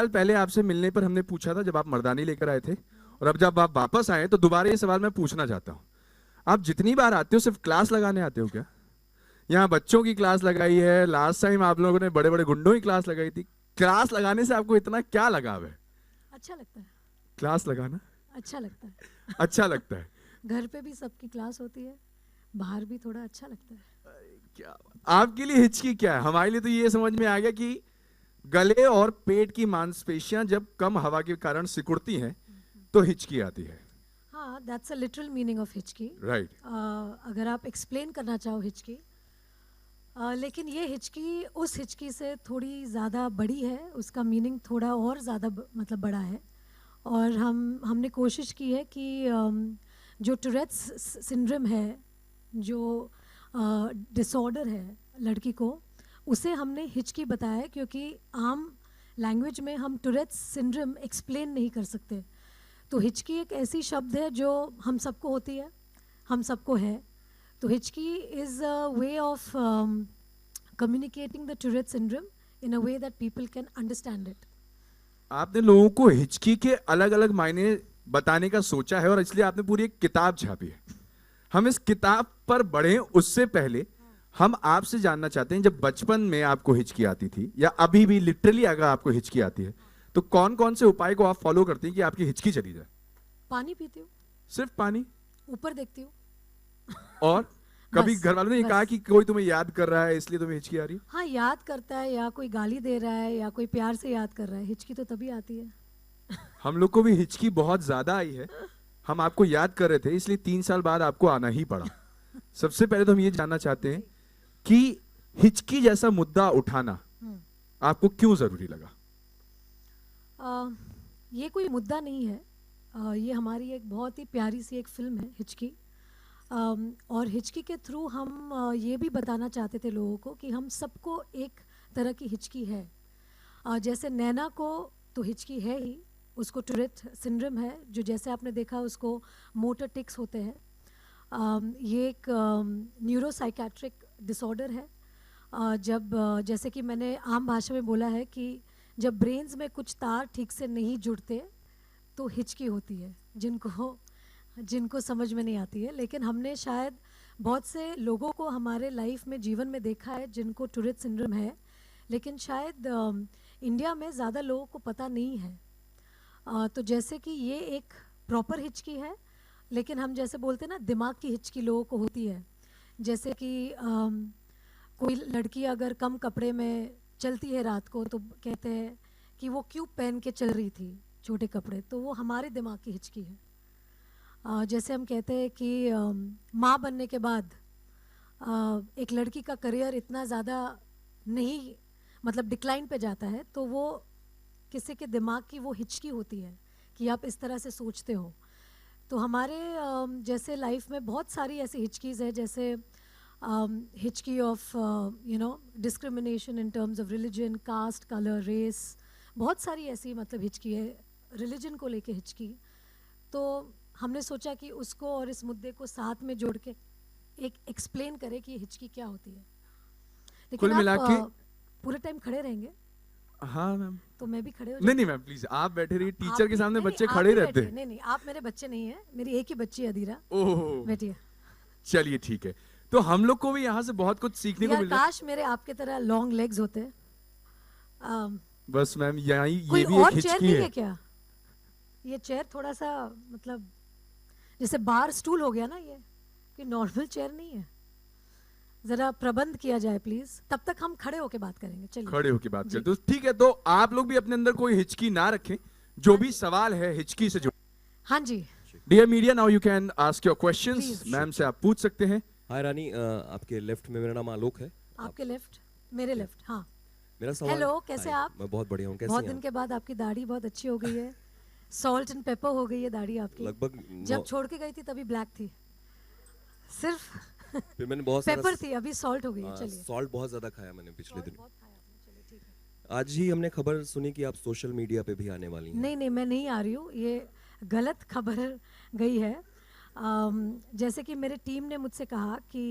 साल पहले आपसे मिलने पर हमने पूछा था जब आप मर्दानी लेकर आए थे, और अब जब आप वापस आए तो दोबारा ये सवाल मैं पूछना चाहता हूँ। आप जितनी बार आते हो सिर्फ क्लास लगाने आते हो क्या? यहाँ बच्चों की क्लास लगाई है, लास्ट टाइम आप लोगों ने बड़े बड़े गुंडों की क्लास लगाई थी। क्लास लगाने से आपको इतना क्या लगाव है? अच्छा लगता है। क्लास लगाना अच्छा लगता है। अच्छा लगता है। घर पे भी सबकी क्लास होती है, बाहर भी थोड़ा अच्छा लगता है। क्या आपके लिए हिचकी क्या है? हमारे लिए तो ये समझ में आ गया कि गले और पेट की मांसपेशियां जब कम हवा के कारण सिकुड़ती हैं तो हिचकी आती है। हाँ, that's a literal meaning of हिचकी। राइट। अगर आप एक्सप्लेन करना चाहो हिचकी, लेकिन ये हिचकी उस हिचकी से थोड़ी ज़्यादा बड़ी है, उसका मीनिंग थोड़ा और ज़्यादा मतलब बड़ा है। और हमने कोशिश की है कि जो टूरेट्स सिंड्रोम है, जो डिसऑर्डर है लड़की को, उसे हमने हिचकी बताया है, क्योंकि आम लैंग्वेज में हम टूरेट्स सिंड्रोम एक्सप्लेन नहीं कर सकते। तो हिचकी एक ऐसी शब्द है जो हम सबको होती है, हम सबको है। तो Hichki is a way of communicating the Tourette syndrome in a way that people can understand it. आपने लोगों को हिचकी के अलग अलग मायने बताने का सोचा है और इसलिए आपने पूरी एक किताब छापी है। हम इस किताब पर बढ़े उससे पहले हम आपसे जानना चाहते हैं, जब बचपन में आपको हिचकी आती थी या अभी भी लिटरली अगर आपको हिचकी आती है तो कौन कौन से उपाय को आप फॉलो करते हैं कि आपकी हिचकी चली जाए? पानी पीती हूँ, सिर्फ पानी? ऊपर देखती हूँ। और कभी बस घर वालों ने ये बस। कहा कि कोई तुम्हें याद कर रहा है इसलिए तुम्हें हिचकी आ रही है? हाँ, याद करता है, या कोई गाली दे रहा है, या कोई प्यार से याद कर रहा है, हिचकी तो तभी आती है। हम लोग को भी हिचकी बहुत ज्यादा आई है। हम आपको याद कर रहे थे इसलिए 3 साल बाद आपको आना ही पड़ा। सबसे पहले तो हम ये जानना चाहते हैं कि हिचकी जैसा मुद्दा उठाना आपको क्यों जरूरी लगा? ये कोई मुद्दा नहीं है। ये हमारी एक बहुत ही प्यारी सी एक फिल्म है, हिचकी। और हिचकी के थ्रू हम ये भी बताना चाहते थे लोगों को कि हम सबको एक तरह की हिचकी है। जैसे नैना को तो हिचकी है ही, उसको टूरेट सिंड्रोम है, जो जैसे आपने देखा उसको मोटर टिक्स होते हैं। ये एक न्यूरोसाइकेट्रिक डिसऑर्डर है। जैसे कि मैंने आम भाषा में बोला है कि जब ब्रेन्स में कुछ तार ठीक से नहीं जुड़ते तो हिचकी होती है, जिनको समझ में नहीं आती है। लेकिन हमने शायद बहुत से लोगों को हमारे लाइफ में, जीवन में देखा है जिनको टूरेट सिंड्रोम है, लेकिन शायद इंडिया में ज़्यादा लोगों को पता नहीं है। तो जैसे कि ये एक प्रॉपर हिचकी है, लेकिन हम जैसे बोलते हैं ना, दिमाग की हिचकी लोगों को होती है। जैसे कि कोई लड़की अगर कम कपड़े में चलती है रात को तो कहते हैं कि वो क्यों पहन के चल रही थी छोटे कपड़े, तो वो हमारे दिमाग की हिचकी है। जैसे हम कहते हैं कि माँ बनने के बाद एक लड़की का करियर इतना ज़्यादा नहीं, मतलब डिक्लाइन पे जाता है, तो वो किसी के दिमाग की वो हिचकी होती है कि आप इस तरह से सोचते हो। तो हमारे जैसे लाइफ में बहुत सारी ऐसी हिचकीज़ है, जैसे हिचकी of discrimination in terms of religion, caste, colour, race, बहुत सारी ऐसी मतलब हिचकी है। रिलीजन को लेके हिचकी, तो हमने सोचा कि उसको और इस मुद्दे को साथ में जोड़ के एक एक्सप्लेन करें कि हिचकी क्या होती है। लेकिन कुल मिला के पूरे टाइम खड़े रहेंगे? हाँ मैम। तो मैं भी खड़े हो नहीं नहीं मैम प्लीज, आप बैठे रहिए। टीचर के सामने नहीं, बच्चे आप खड़े भी रहते बैठिए। हैं। नहीं नहीं, आप मेरे बच्चे नहीं हैं, मेरी एक ही बच्ची है अधीरा। ओह बैठिए। चलिए ठीक है। तो हम लोग को भी यहाँ से बहुत कुछ सीखने को यार मिल रहा है। काश मेरे आपके तरह लॉन्ग लेग्स होते। बस मैम यही कोई ये भी एक और चेयर हिचकी नहीं है। है क्या? ये चेयर थोड़ा सा मतलब जैसे बार स्टूल हो गया ना, ये कोई नॉर्मल चेयर नहीं है। जरा प्रबंध किया जाए प्लीज, तब तक हम खड़े होके बात करेंगे। चलिए खड़े होके बात करते हो, ठीक है। तो आप लोग भी अपने अंदर कोई हिचकी ना रखें। जो भी सवाल है हिचकी से जुड़े। हाँ जी। Dear media, now you can ask your questions. Please. Ma'am से आप पूछ सकते हैं। हाय रानी, आपके लेफ्ट में मेरा नाम आलोक है। आपके लेफ्ट, मेरे लेफ्ट। हाँ, मेरा सवाल। हेलो, कैसे हाय, आप? मैं बहुत बढ़िया हूँ। कैसे बहुत हैं दिन आप? के बाद आपकी दाढ़ी बहुत अच्छी हो गई है। सॉल्ट एंड पेपर हो गई है दाढ़ी आपकी। लगभग जब छोड़ के गई थी तभी ब्लैक थी, सिर्फ फिर मैंने बहुत सारा पेपर थी, अभी सॉल्ट हो गई है। चलिए, सॉल्ट बहुत ज्यादा खाया मैंने पिछले सॉल्ट दिन। बहुत खाया आपने। चलिए ठीक है। आज ही हमने खबर सुनी कि आप सोशल मीडिया पे भी आने वाली हैं। नहीं नहीं, मैं नहीं आ रही हूँ, ये गलत खबर गई है। जैसे कि मेरे टीम ने मुझसे कहा कि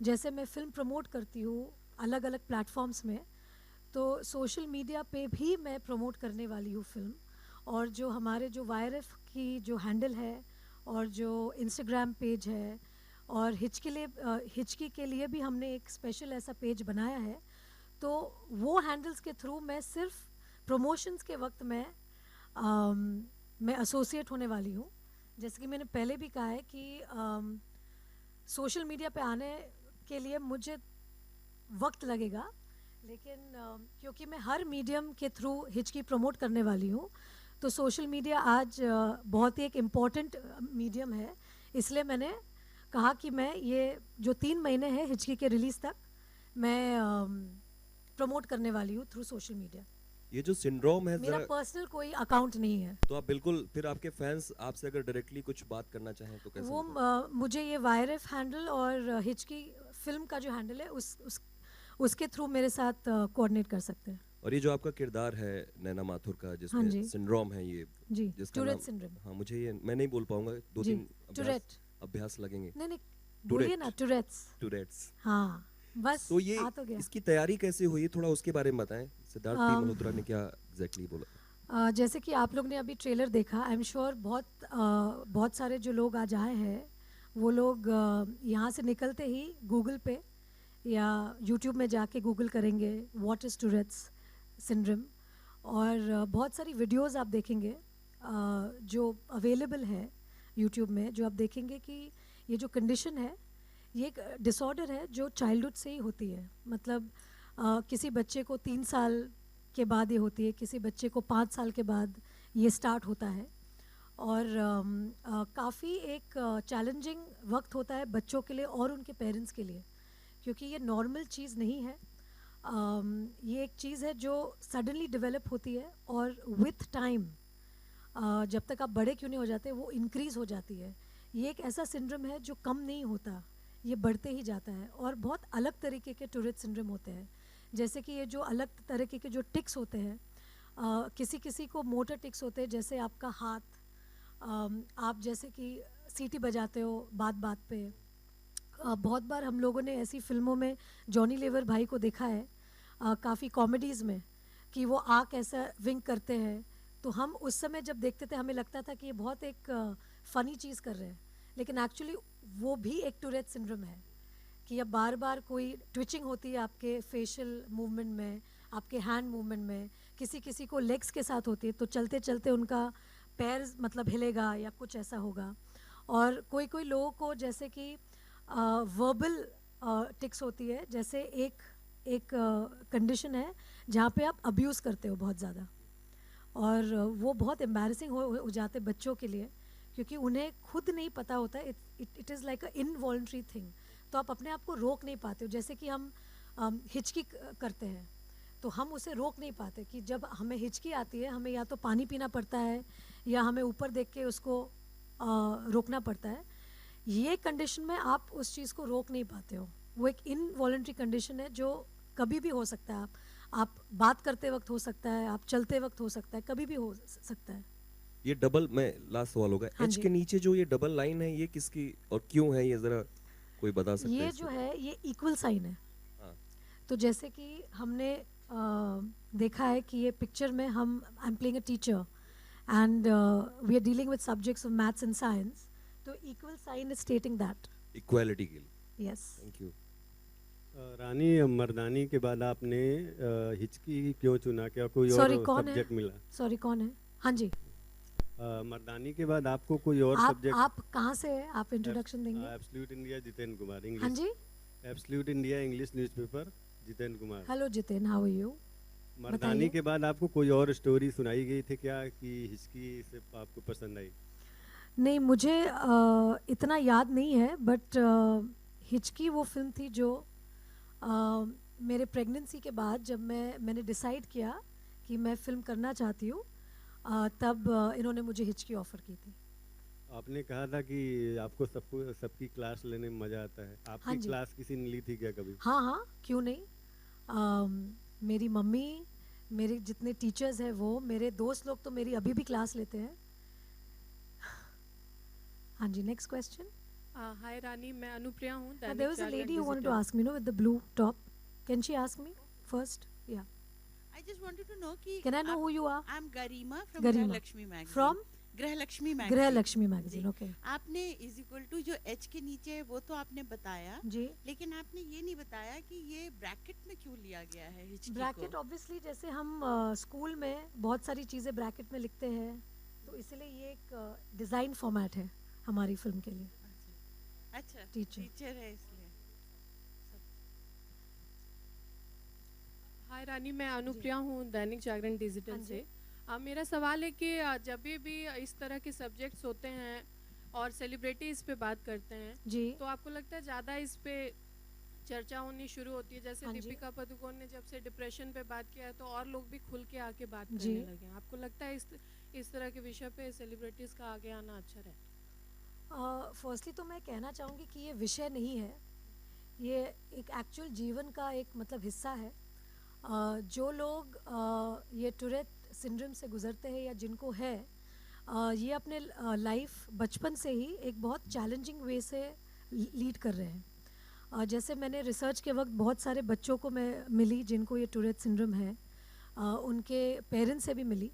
जैसे मैं फिल्म प्रमोट करती हूँ अलग अलग प्लेटफॉर्म्स में, तो सोशल मीडिया पे भी मैं प्रमोट करने वाली हूँ फिल्म, और जो हमारे जो YRF की जो हैंडल है और जो इंस्टाग्राम पेज है, और हिचकी के लिए भी हमने एक स्पेशल ऐसा पेज बनाया है। तो वो हैंडल्स के थ्रू मैं सिर्फ प्रमोशंस के वक्त मैं एसोसिएट होने वाली हूँ। जैसे कि मैंने पहले भी कहा है कि सोशल मीडिया पे आने के लिए मुझे वक्त लगेगा, लेकिन क्योंकि मैं हर मीडियम के थ्रू हिचकी प्रमोट करने वाली हूँ, तो सोशल मीडिया आज बहुत ही एक इम्पॉर्टेंट मीडियम है। इसलिए मैंने कहा कि मैं ये जो 3 महीने हैं हिचकी के रिलीज़ तक मैं प्रमोट करने वाली हूँ थ्रू सोशल मीडिया। ये जो सिंड्रोम है मेरा जरा, पर्सनल कोई अकाउंट नहीं है। तो आप बिल्कुल, फिर आपके फैंस आपसे अगर डायरेक्टली कुछ बात करना चाहें तो कैसे वो होगा? मुझे ये YRF हैंडल और हिचकी फिल्म का जो हैंडल है उसके थ्रू मेरे साथ कोऑर्डिनेट कर सकते हैं। और ये जो आपका किरदार है नैना माथुर का, हाँ जिसमें जी। सिंड्रोम है ये, जी, जिसका टूरेट नाम, सिंड्रोम। हाँ मुझे ये मैं नहीं बोल पाऊंगा, जी, 2-3 टूरेट। अभ्यास लगेंगे। नहीं नहीं, बोलिए ना, टूरेट्स। टूरेट्स। हाँ, बस तो ये आ तो गया। इसकी तैयारी कैसे हुई, थोड़ा उसके बारे में बताएं। सिद्धार्थ टी मल्होत्रा ने क्या एग्जैक्टली बोला? जैसे कि आप लोग ने अभी ट्रेलर देखा, आई एम श्योर बहुत सारे जो लोग आज आए हैं वो लोग यहाँ से निकलते ही गूगल पे या यूट्यूब में जाके गूगल करेंगे व्हाट इज़ टूरेट्स सिंड्रोम, और बहुत सारी वीडियोस आप देखेंगे जो अवेलेबल है यूट्यूब में, जो आप देखेंगे कि ये जो कंडीशन है ये एक डिसऑर्डर है जो चाइल्डहुड से ही होती है। मतलब किसी बच्चे को 3 साल के बाद ये होती है, किसी बच्चे को 5 साल के बाद ये स्टार्ट होता है, और काफ़ी एक चैलेंजिंग वक्त होता है बच्चों के लिए और उनके पेरेंट्स के लिए, क्योंकि ये नॉर्मल चीज़ नहीं है। ये एक चीज़ है जो सडनली डेवलप होती है और विथ टाइम जब तक आप बड़े क्यों नहीं हो जाते वो इंक्रीज़ हो जाती है। ये एक ऐसा सिंड्रोम है जो कम नहीं होता, ये बढ़ते ही जाता है, और बहुत अलग तरीके के टूरेट सिंड्रोम होते हैं। जैसे कि ये जो अलग तरीके के जो टिक्स होते हैं, किसी किसी को मोटर टिक्स होते हैं, जैसे आपका हाथ, आप जैसे कि सीटी बजाते हो बात बात पे। बहुत बार हम लोगों ने ऐसी फिल्मों में जॉनी लीवर भाई को देखा है, काफ़ी कॉमेडीज़ में, कि वो आँख ऐसा विंक करते हैं, तो हम उस समय जब देखते थे हमें लगता था कि ये बहुत एक फ़नी चीज़ कर रहे हैं, लेकिन एक्चुअली वो भी एक टूरेट सिंड्रोम है कि अब बार बार कोई ट्विचिंग होती है आपके फेशियल मूवमेंट में, आपके हैंड मूवमेंट में। किसी किसी को लेग्स के साथ होती है, तो चलते चलते उनका पैर मतलब हिलेगा या कुछ ऐसा होगा। और कोई कोई लोगों को जैसे कि वर्बल टिक्स होती है, जैसे एक कंडीशन है जहाँ पे आप अब्यूज़ करते हो बहुत ज़्यादा, और वो बहुत एम्बैरसिंग हो जाते बच्चों के लिए, क्योंकि उन्हें खुद नहीं पता होता। It is like a involuntary thing, तो आप अपने आप को रोक नहीं पाते हो। जैसे कि हम हिचकी करते हैं तो हम उसे रोक नहीं पाते, कि जब हमें हिचकी आती है हमें या तो पानी पीना पड़ता है या हमें ऊपर देख के उसको रोकना पड़ता है। ये कंडीशन में आप उस चीज़ को रोक नहीं पाते हो, वो एक इनवॉलंटरी कंडीशन है जो कभी भी हो सकता है। आप बात करते वक्त हो सकता है, आप चलते वक्त हो सकता है, कभी भी हो सकता है। ये डबल, मैं लास्ट सवाल होगा, हाँ एच जी। के नीचे जो ये डबल लाइन है, ये किसकी और क्यों है, ये जरा कोई बता सकता है ये इसके जो बारे है ये इक्वल साइन है। में? हाँ, तो जैसे कि हमने देखा है कि ये पिक्चर में हम I am playing a teacher and we are dealing with subjects of maths and science, तो equal sign is stating that. Equality के लिए। Yes. Thank you. Rani, Mardaani के बाद आपने हिचकी क्यों चुना, क्या कोई सॉरी और कौन है? सब्जेक्ट मिला? सॉरी कौन है? हाँ जी। मर्दानी के बाद आपको कोई और आप सब्जेक्ट? कहाँ से है? आप इंट्रोडक्शन देंगे? एब्सोल्यूट इंडिया, जितेंद्र कुमार, हाँ इंग्लिश। जी। Absolute India English newspaper, Jitendra Kumar. Hello Jiten, how are you? Mardaani बताइए। के बाद आपको कोई और स्टोरी सुनाई गई थी क्या, कि हिचकी से आपको पसंद आई? नहीं, मुझे इतना याद नहीं है, बट हिचकी वो फिल्म थी जो मेरे प्रेगनेंसी के बाद जब मैंने डिसाइड किया कि मैं फ़िल्म करना चाहती हूँ, तब इन्होंने मुझे हिचकी ऑफ़र की थी। आपने कहा था कि आपको सबकी क्लास लेने में मज़ा आता है, हाँ आपकी जी। क्लास किसी ने ली थी क्या कभी? हाँ हाँ, क्यों नहीं। मेरी मम्मी, मेरे जितने टीचर्स हैं, वो मेरे दोस्त लोग तो मेरी अभी भी क्लास लेते हैं। हाँ जी, नेक्स्ट क्वेश्चन। हाय रानी, मैं अनुप्रिया हूँ। There was a lady who wanted to ask me, with the blue top. Can she ask me first? Yeah. I just wanted to know कि Can I know who you are? I'm Garima from Garima. Grah Lakshmi magazine. From Grah Lakshmi magazine. गृह Lakshmi magazine. जी। Okay आपने is equal to जो H के नीचे है वो तो आपने बताया, जी. लेकिन आपने ये नहीं बताया कि ये ब्रैकेट में क्यों लिया गया है हिचकी ब्रैकेट को? ऑब्वियसली जैसे हम स्कूल में बहुत सारी चीज़ें ब्रैकेट में लिखते हैं, तो इसलिए ये एक डिज़ाइन फॉर्मेट है हमारी फिल्म के लिए. अच्छा, Teacher. टीचर है इसलिए. हाय रानी, मैं अनुप्रिया हूँ दैनिक जागरण हाँ डिजिटल जी. से. मेरा सवाल है कि जब भी इस तरह के सब्जेक्ट्स होते हैं और सेलिब्रिटी इस पे बात करते हैं, जी. तो आपको लगता है ज़्यादा इस पे चर्चा होनी शुरू होती है? जैसे हाँ जी. दीपिका पादुकोण ने जब से डिप्रेशन पे बात किया है तो और लोग भी खुल के आके बात जी. करने लगे हैं. आपको लगता है इस तरह के विषय पे सेलिब्रिटीज़ का आगे आना अच्छा रहे? फर्स्टली तो मैं कहना चाहूँगी कि ये विषय नहीं है, ये एक एक्चुअल जीवन का एक मतलब हिस्सा है. जो लोग ये टूरेट सिंड्रोम से गुजरते हैं या जिनको है, ये अपने लाइफ बचपन से ही एक बहुत चैलेंजिंग वे से लीड कर रहे हैं. जैसे मैंने रिसर्च के वक्त बहुत सारे बच्चों को मैं मिली जिनको ये टूरेट सिंड्रोम है, उनके पेरेंट्स से भी मिली.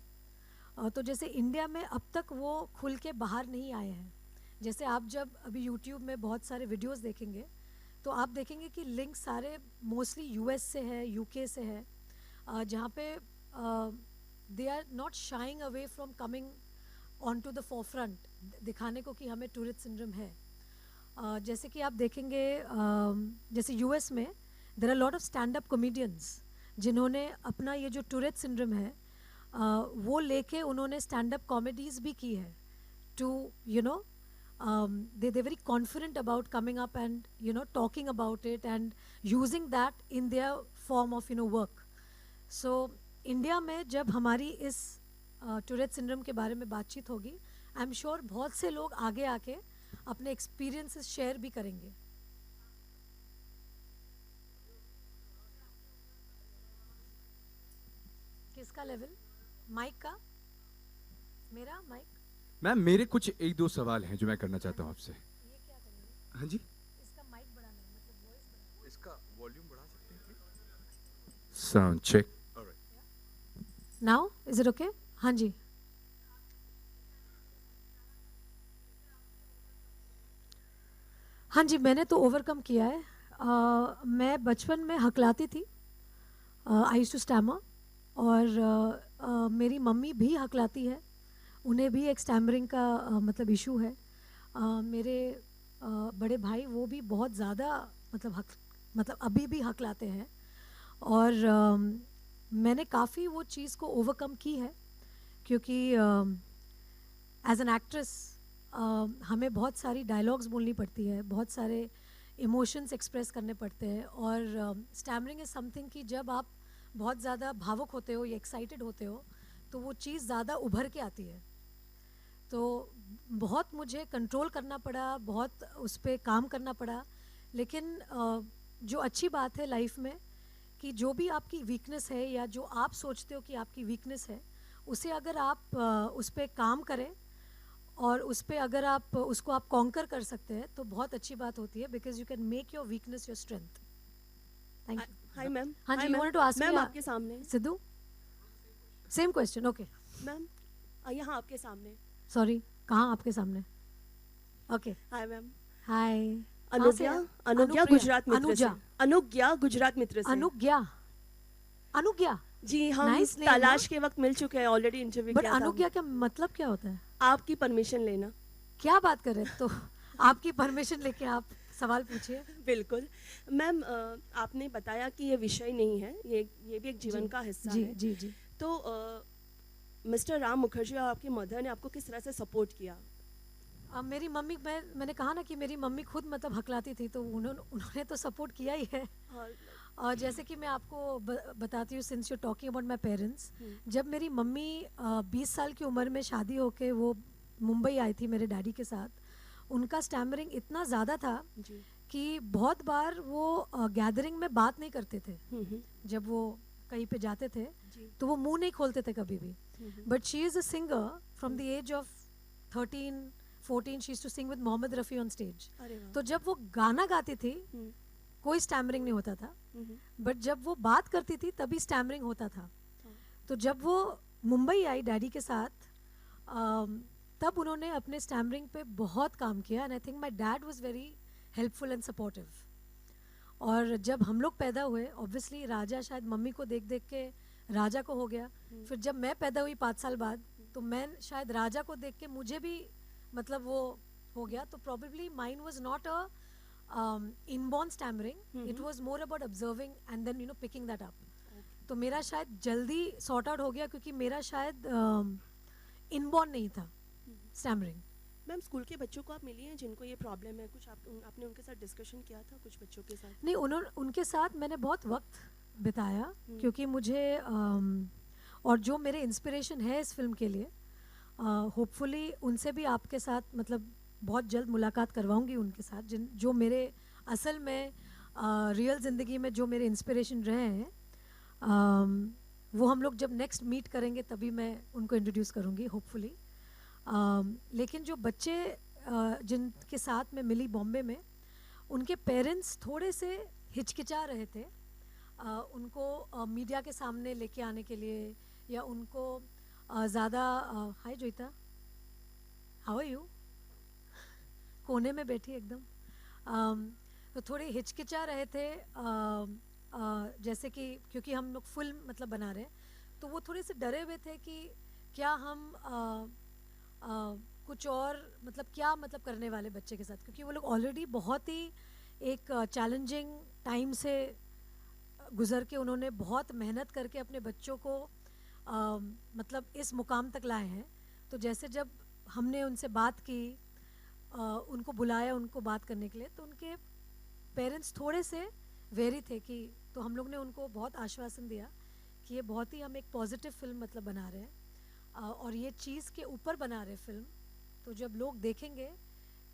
तो जैसे इंडिया में अब तक वो खुल के बाहर नहीं आए हैं. जैसे आप जब अभी यूट्यूब में बहुत सारे वीडियोस देखेंगे तो आप देखेंगे कि लिंक सारे मोस्टली यूएस से है, यूके से है, जहाँ पे they are not shying away from coming on to the forefront, दिखाने को कि हमें टूरेट सिंड्रोम है. जैसे कि आप देखेंगे जैसे यूएस में there are lot of stand up comedians जिन्होंने अपना ये जो टूरेट सिंड्रोम है वो लेके उन्होंने स्टैंड अप कॉमेडीज भी की है too you know they're very confident about coming up and talking about it and using that in their form of work. So India में जब हमारी इस टूरेट सिंड्रोम के बारे में बातचीत होगी, आई एम श्योर बहुत से लोग आगे आके अपने एक्सपीरियंसेस शेयर भी करेंगे. किसका लेवल? माइक का? मेरा माइक? मैम मेरे कुछ एक दो सवाल हैं जो मैं करना चाहता हूँ आपसे. ये क्या करेंगे? हाँ जी. इसका माइक बढ़ाना है, मतलब वॉइस बढ़ाना इसका वॉल्यूम बढ़ा सकते हैं? Sound check. है. Now is it okay? हाँ जी. हाँ जी, मैंने तो ओवरकम किया है. मैं बचपन में हकलाती थी, आई यूज्ड टू स्टैमर, और मेरी मम्मी भी हकलाती है, उन्हें भी एक स्टैमरिंग का मतलब इशू है. मेरे बड़े भाई वो भी बहुत ज़्यादा मतलब अभी भी हकलाते हैं, और मैंने काफ़ी वो चीज़ को ओवरकम की है, क्योंकि एज एन एक्ट्रेस हमें बहुत सारी डायलॉग्स बोलनी पड़ती है, बहुत सारे इमोशंस एक्सप्रेस करने पड़ते हैं, और स्टैमरिंग इज़ समथिंग कि जब आप बहुत ज़्यादा भावुक होते हो या एक्साइटेड होते हो तो वो चीज़ ज़्यादा उभर के आती है. तो बहुत मुझे कंट्रोल करना पड़ा, बहुत उस पर काम करना पड़ा. लेकिन जो अच्छी बात है लाइफ में कि जो भी आपकी वीकनेस है या जो आप सोचते हो कि आपकी वीकनेस है, उसे अगर आप उस पर काम करें और उस पर अगर आप उसको आप कॉन्कर कर सकते हैं तो बहुत अच्छी बात होती है, because you can make your weakness your strength. Thank you. Hi ma'am. हाँ जी, you wanted to ask ma'am me, आपके सामने. Sidhu, same question. Okay, ma'am यहाँ आपके सामने. सॉरी, कहाँ आपके सामने? Okay, hi ma'am. Hi. Anugya. Anugya Gujarat मित्र से. अनुजा. अनुज्ञा गुजरात मित्र से. अनुज्ञा. अनुज्ञा. जी हम Nice name, तलाश के वक्त मिल चुके हैं, ऑलरेडी इंटरव्यू बट किया था. अनुज्ञा क्या मतलब क्या होता है? आपकी परमिशन लेना. क्या बात कर रहे हैं? तो आपकी परमिशन लेके आप सवाल पूछिए. बिल्कुल मैम. आपने बताया कि ये विषय नहीं है, ये भी एक जीवन जी, का हिस्सा जी है. जी जी. तो मिस्टर राम मुखर्जी और आपकी मदर ने आपको किस तरह से सपोर्ट किया? मेरी मम्मी, मैंने कहा ना कि मेरी मम्मी खुद मतलब हकलाती थी, तो उन्होंने तो सपोर्ट किया ही है. और जैसे कि मैं आपको बताती हूँ, since you talking about my parents, जब मेरी मम्मी 20 साल की उम्र में शादी होके वो मुंबई आई थी मेरे डैडी के साथ, उनका स्टैमरिंग इतना ज़्यादा था जी. कि बहुत बार वो गैदरिंग में बात नहीं करते थे. जब वो कहीं पे जाते थे जी. तो वो मुंह नहीं खोलते थे कभी भी. But she is a singer from the age of 13-14. She is to sing with Mohammed Rafi on stage. अरे वाह. तो जब वो गाना गाती थी कोई स्टैमरिंग नहीं होता था, बट जब वो बात करती थी तभी स्टैमरिंग होता था. तो जब वो मुंबई आई डैडी के साथ, तब उन्होंने अपने स्टैमरिंग पे बहुत काम किया, and I think my dad was very helpful and supportive. और जब हम लोग पैदा हुए, ऑब्वियसली राजा शायद मम्मी को देख देख के राजा को हो गया। फिर जब मैं पैदा हुई 5 साल बाद, तो मैं शायद राजा को देख के मुझे भी मतलब वो हो गया। तो probably mine was not a inborn stammering, it was more about observing and then picking that up. तो मेरा शायद जल्दी सॉर्ट आउट हो गया, क्योंकि मेरा शायद इनबॉर्न नहीं था स्टैमरिंग। मैम, स्कूल के बच्चों को आप मिली हैं जिनको ये प्रॉब्लम है, कुछ आपने उनके साथ डिस्कशन किया था कुछ बच्चों के साथ? नहीं, उनके साथ मैंने बहुत वक्त बिताया, क्योंकि मुझे और जो मेरे इंस्पिरेशन है इस फिल्म के लिए, होपफुली उनसे भी आपके साथ मतलब बहुत जल्द मुलाकात करवाऊंगी उनके साथ, जो मेरे असल में रियल ज़िंदगी में जो मेरे इंस्पिरेशन रहे हैं। वो हम लोग जब नेक्स्ट मीट करेंगे तभी मैं उनको इंट्रोड्यूस करूंगी होपफुली। लेकिन जो बच्चे जिनके साथ मैं मिली बॉम्बे में, उनके पेरेंट्स थोड़े से हिचकिचा रहे थे उनको मीडिया के सामने लेके आने के लिए, या उनको ज़्यादा हाय जोइता, हाउ आर यू, कोने में बैठी एकदम। तो थोड़े हिचकिचा रहे थे, जैसे कि क्योंकि हम लोग फिल्म मतलब बना रहे हैं, तो वो थोड़े से डरे हुए थे कि क्या हम कुछ और मतलब क्या मतलब करने वाले बच्चे के साथ, क्योंकि वो लोग ऑलरेडी बहुत ही एक चैलेंजिंग टाइम से गुजर के उन्होंने बहुत मेहनत करके अपने बच्चों को मतलब इस मुकाम तक लाए हैं। तो जैसे जब हमने उनसे बात की, उनको बुलाया उनको बात करने के लिए, तो उनके पेरेंट्स थोड़े से वेरी थे कि, तो हम लोग ने उनको बहुत आश्वासन दिया कि ये बहुत ही हम एक पॉजिटिव फिल्म मतलब बना रहे हैं और ये चीज़ के ऊपर बना रहे फिल्म। तो जब लोग देखेंगे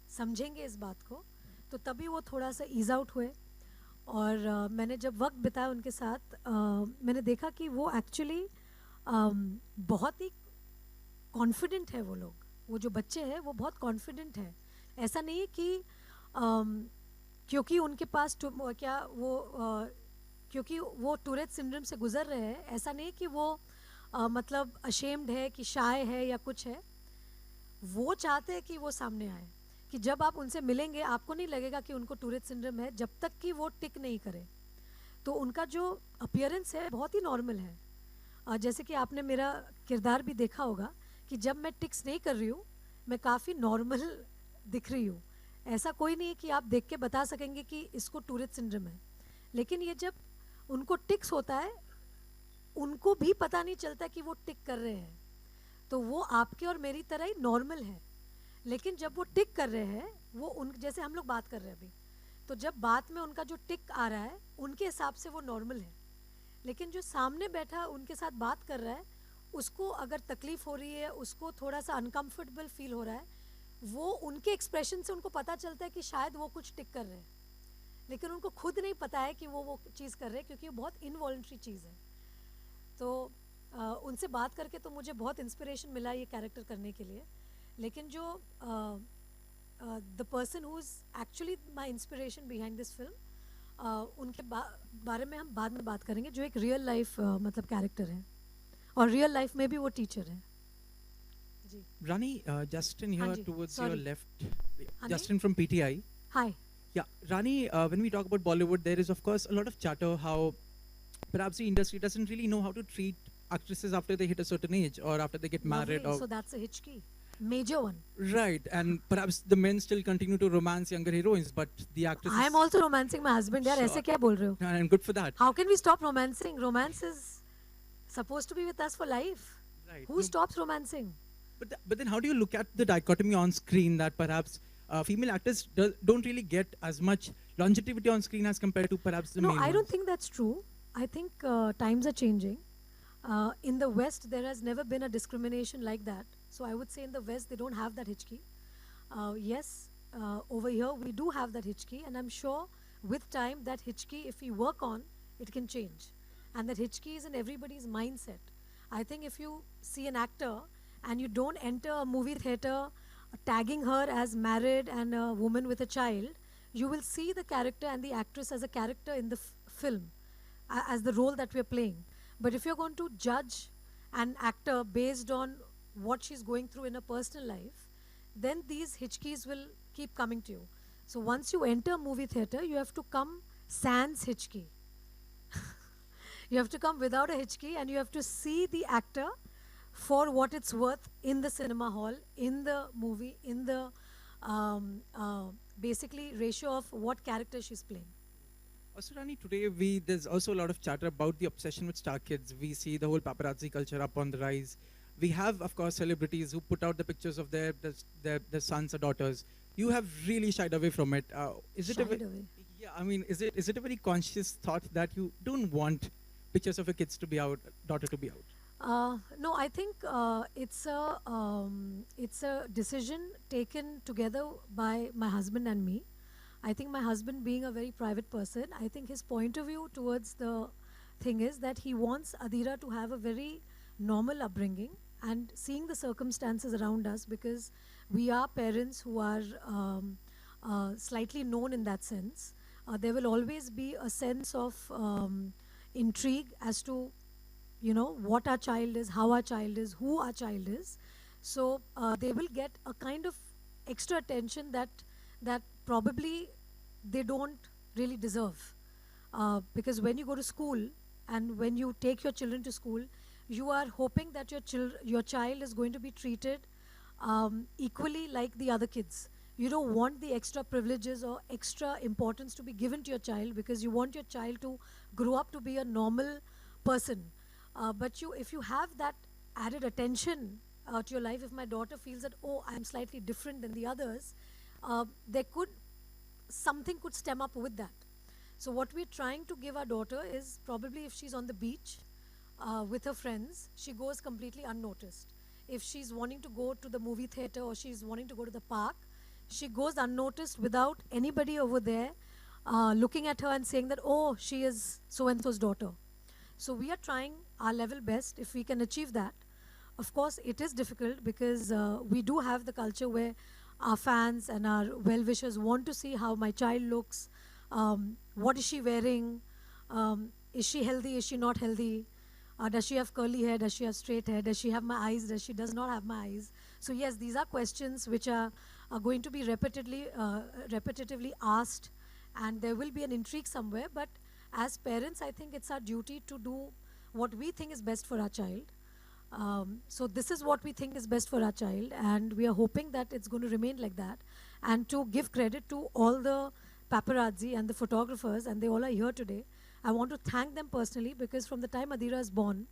समझेंगे इस बात को, तो तभी वो थोड़ा सा ईज आउट हुए। और मैंने जब वक्त बिताया उनके साथ, मैंने देखा कि वो एक्चुअली बहुत ही कॉन्फिडेंट है। वो लोग, वो जो बच्चे हैं वो बहुत कॉन्फिडेंट है। ऐसा नहीं है कि क्योंकि उनके पास क्योंकि वो टूरेट सिंड्रोम से गुजर रहे हैं, ऐसा नहीं है कि वो मतलब अशेम्ड है कि शाय है या कुछ है। वो चाहते हैं कि वो सामने आए, कि जब आप उनसे मिलेंगे आपको नहीं लगेगा कि उनको टूरेट सिंड्रोम है, जब तक कि वो टिक नहीं करे। तो उनका जो अपीयरेंस है बहुत ही नॉर्मल है। जैसे कि आपने मेरा किरदार भी देखा होगा कि जब मैं टिक्स नहीं कर रही हूँ मैं काफ़ी नॉर्मल दिख रही हूँ। ऐसा कोई नहीं है कि आप देख के बता सकेंगे कि इसको टूरेट सिंड्रोम है। लेकिन ये जब उनको टिक्स होता है, उनको भी पता नहीं चलता कि वो टिक कर रहे हैं। तो वो आपके और मेरी तरह ही नॉर्मल है। लेकिन जब वो टिक कर रहे हैं, वो उन जैसे हम लोग बात कर रहे हैं अभी, तो जब बात में उनका जो टिक आ रहा है उनके हिसाब से वो नॉर्मल है। लेकिन जो सामने बैठा उनके साथ बात कर रहा है, उसको अगर तकलीफ हो रही है, उसको थोड़ा सा अनकंफर्टेबल फील हो रहा है, वो उनके एक्सप्रेशन से उनको पता चलता है कि शायद वो कुछ टिक कर रहे हैं। लेकिन उनको खुद नहीं पता है कि वो चीज़ कर रहे हैं, क्योंकि वो बहुत इनवॉलंटरी चीज़ है। तो उनसे बात करके तो मुझे बहुत इंस्पिरेशन मिला ये कैरेक्टर करने के लिए। लेकिन जो the person who is actually my inspiration behind this film, उनके बारे में हम बाद में बात करेंगे, जो एक रियल लाइफ मतलब कैरेक्टर है और रियल लाइफ में भी वो टीचर है। जी Rani, Justin here Hanji, towards sorry. your left. Hanji? Justin from PTI. Hi. Yeah, Rani, when we talk about Bollywood, there is of course a lot of chatter how perhaps the industry doesn't really know how to treat actresses after they hit a certain age or after they get married. So that's a hitchkey, major one. Right, and perhaps the men still continue to romance younger heroines, but the actresses. I am also romancing my husband. यार ऐसे क्या बोल रहे हो? And good for that. How can we stop romancing? Romance is supposed to be with us for life. Right. Who No, stops romancing? but then how do you look at the dichotomy on screen that perhaps female actors don't really get as much longevity on screen as compared to perhaps the No, male I don't ones? think that's true. I think times are changing. In the West, there has never been a discrimination like that. So I would say in the West, they don't have that hitchkey. Yes, over here, we do have that hitchkey. And I'm sure with time, that hitchkey, if we work on, it can change. And that hitchkey is in everybody's mindset. I think if you see an actor and you don't enter a movie theater tagging her as married and a woman with a child, you will see the character and the actress as a character in the film, as the role that we're playing. But if you're going to judge an actor based on what she's going through in her personal life, then these hitchkeys will keep coming to you. So once you enter a movie theater, you have to come sans hitchkey. You have to come without a hitchkey and you have to see the actor for what it's worth in the cinema hall, in the movie, in the basically ratio of what character she's playing. Also, Rani, today there's also a lot of chatter about the obsession with star kids. We see the whole paparazzi culture up on the rise. We have, of course, celebrities who put out the pictures of their sons or daughters. You have really shied away from it. Is it Shied away. Yeah, I mean, is it a very conscious thought that you don't want pictures of your kids to be out, daughter to be out? No, I think it's a decision taken together by my husband and me. I think my husband, being a very private person, I think his point of view towards the thing is that he wants Adira to have a very normal upbringing and seeing the circumstances around us, because we are parents who are slightly known in that sense. There will always be a sense of intrigue as to, you know, what our child is, how our child is, who our child is. So they will get a kind of extra attention that probably they don't really deserve. Because when you go to school and when you take your children to school, you are hoping that your child is going to be treated equally like the other kids. You don't want the extra privileges or extra importance to be given to your child, because you want your child to grow up to be a normal person. But if you have that added attention to your life, if my daughter feels that, oh, I'm slightly different than the others, something could stem up with that. So what we're trying to give our daughter is, probably if she's on the beach with her friends, she goes completely unnoticed. If she's wanting to go to the movie theater or she's wanting to go to the park, she goes unnoticed without anybody over there looking at her and saying that, oh, she is so-and-so's daughter. So we are trying our level best if we can achieve that. Of course, it is difficult because we do have the culture where our fans and our well-wishers want to see how my child looks, what is she wearing, is she healthy, is she not healthy, does she have curly hair, does she have straight hair, does she have my eyes, does she does not have my eyes. So yes, these are questions which are going to be repetitively asked, and there will be an intrigue somewhere. But as parents, I think it's our duty to do what we think is best for our child. So this is what we think is best for our child, and we are hoping that it's going to remain like that. And to give credit to all the paparazzi and the photographers, and they all are here today, I want to thank them personally, because from the time Adira is born,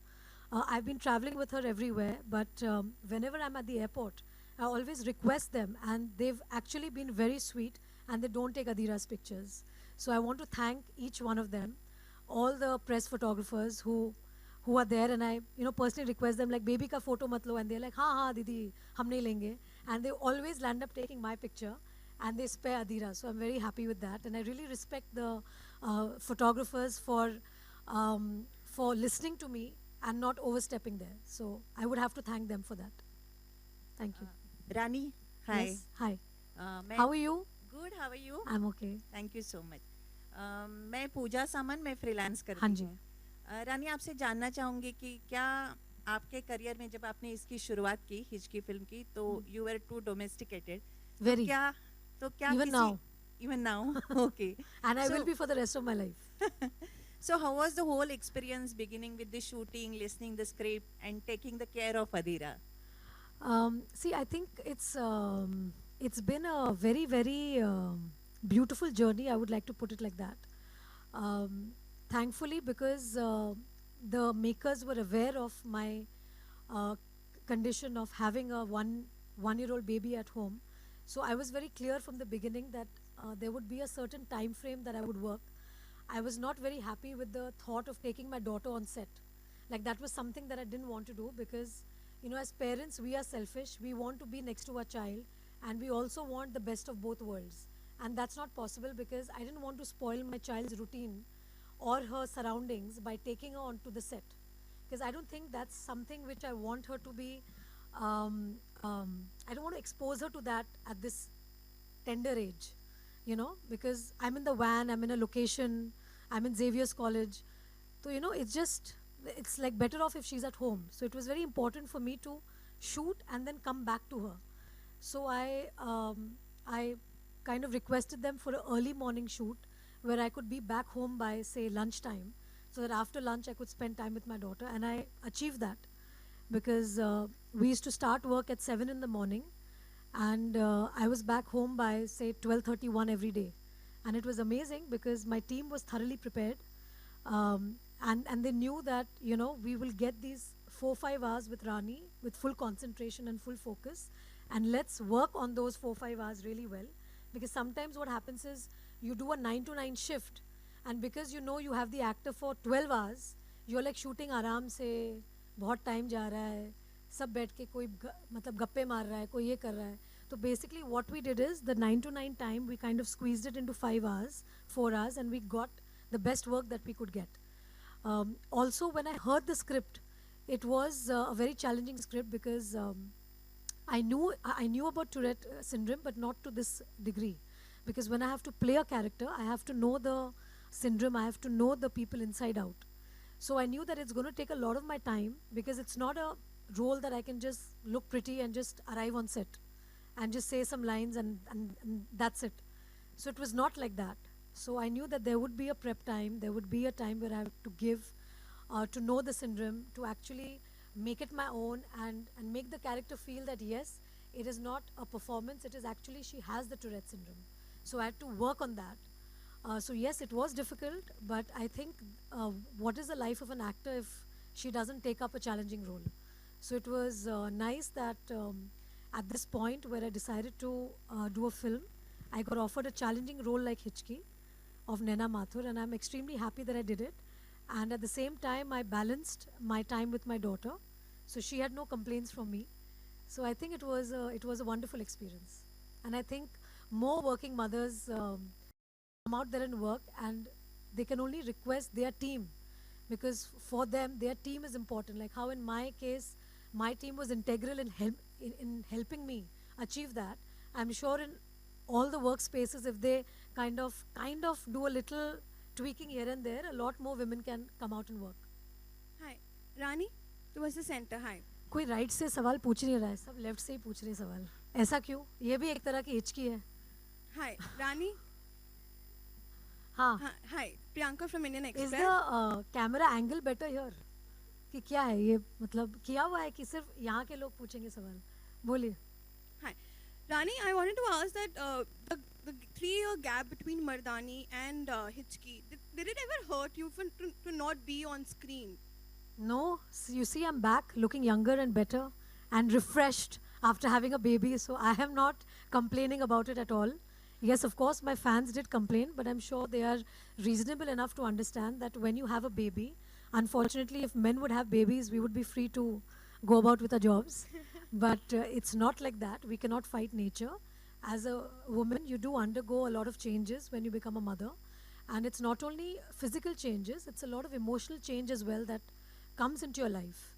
I've been traveling with her everywhere, but whenever I'm at the airport, I always request them, and they've actually been very sweet, and they don't take Adira's pictures. So I want to thank each one of them, all the press photographers who are there, and I personally request them, like, baby ka photo mat lo, and they're like, हाँ didi, hum nahi lenge, and they always land up taking my picture, and they spare Adira. So I'm very happy with that, and I really respect the photographers for listening to me and not overstepping there. So I would have to thank them for that. Thank you. Rani, hi. Yes, hi. मैं How are you? Good, how are you? I'm okay. Thank you so much. मैं पूजा सामन, मैं freelance करती हाँ जी. हूँ. रानी, आपसे जानना चाहूँगी कि क्या आपके करियर में जब आपने इसकी शुरुआत की हिचकी फिल्म की, तो you were too domesticated. Very. क्या Even now. Even now. Okay. And I So- will be for the rest of my life. So how was the whole experience, beginning with the shooting, listening the script, and taking the care of Adira? See, I think it's been a very, very beautiful journey. I would like to put it like that. Thankfully, because the makers were aware of my condition of having a one-year-old baby at home. So I was very clear from the beginning that there would be a certain time frame that I would work. I was not very happy with the thought of taking my daughter on set. Like, that was something that I didn't want to do, because as parents, we are selfish. We want to be next to our child, and we also want the best of both worlds. And that's not possible, because I didn't want to spoil my child's routine or her surroundings by taking her onto the set. Because I don't think that's something which I want her to be, I don't want to expose her to that at this tender age, because I'm in the van, I'm in a location, I'm in Xavier's College. So, it's just it's like better off if she's at home. So it was very important for me to shoot and then come back to her. So I kind of requested them for an early morning shoot where I could be back home by say lunchtime, so that after lunch I could spend time with my daughter, and I achieved that because we used to start work at 7 in the morning, and I was back home by say 12:31 every day, and it was amazing because my team was thoroughly prepared, and they knew that we will get these 4-5 hours with Rani with full concentration and full focus, and let's work on those 4-5 hours really well, because sometimes what happens is you do a 9 to 9 shift, and because you have the actor for 12 hours, you're like shooting आराम से, बहुत time जा रहा है, सब बैठ के कोई मतलब गप्पे मार रहा है, कोई ये कर रहा है. So basically what we did is the 9 to 9 time we kind of squeezed it into 5 hours, 4 hours, and we got the best work that we could get. Also when I heard the script, it was a very challenging script because I knew about Tourette syndrome, but not to this degree. Because when I have to play a character, I have to know the syndrome, I have to know the people inside out. So I knew that it's going to take a lot of my time, because it's not a role that I can just look pretty and just arrive on set and just say some lines and that's it. So it was not like that. So I knew that there would be a prep time, there would be a time where I have to give, to know the syndrome, to actually make it my own and make the character feel that yes, it is not a performance, it is actually she has the Tourette syndrome. So I had to work on that. So yes, it was difficult, but I think what is the life of an actor if she doesn't take up a challenging role? So it was nice that at this point where I decided to do a film, I got offered a challenging role like Hichki of Naina Mathur, and I'm extremely happy that I did it. And at the same time, I balanced my time with my daughter, so she had no complaints from me. So I think it was a wonderful experience, and I think more working mothers come out there and work, and they can only request their team, because for them their team is important. Like how in my case, my team was integral in helping me achieve that. I'm sure in all the workspaces, if they kind of do a little tweaking here and there, a lot more women can come out and work. Hi, Rani, towards the center. Hi. कोई right से सवाल पूछ नहीं रहा है, सब left से ही पूछ रहे हैं सवाल. ऐसा क्यों? ये भी एक तरह की हिचकी है. Hi, Rani. हाँ. Hi, Priyanka from Indian Express. Is the camera angle better here? कि क्या है ये, मतलब किया हुआ है कि सिर्फ यहाँ के लोग पूछेंगे सवाल? बोलिए. Hi, Rani. I wanted to ask that the 3-year gap between Mardani and Hichki, did it ever hurt you to not be on screen? No, you see, I'm back looking younger and better and refreshed after having a baby, so I am not complaining about it at all. Yes, of course, my fans did complain, but I'm sure they are reasonable enough to understand that when you have a baby, unfortunately, if men would have babies, we would be free to go about with our jobs. But it's not like that. We cannot fight nature. As a woman, you do undergo a lot of changes when you become a mother. And it's not only physical changes, it's a lot of emotional change as well that comes into your life.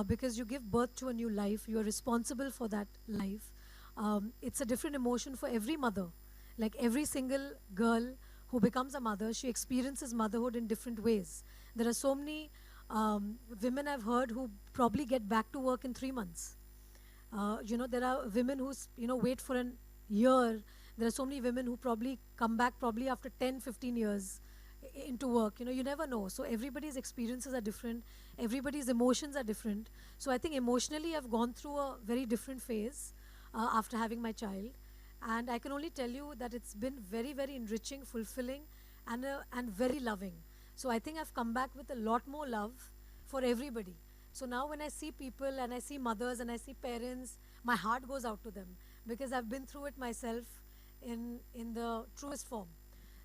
Because you give birth to a new life, you are responsible for that life. It's a different emotion for every mother. Like every single girl who becomes a mother, she experiences motherhood in different ways. There are so many women I've heard who probably get back to work in 3 months. There are women who wait for a year. There are so many women who probably come back probably after 10, 15 years into work. You never know. So everybody's experiences are different. Everybody's emotions are different. So I think emotionally I've gone through a very different phase after having my child. And I can only tell you that it's been very, very enriching, fulfilling, and very loving. So I think I've come back with a lot more love for everybody. So now when I see people and I see mothers and I see parents, my heart goes out to them because I've been through it myself in the truest form.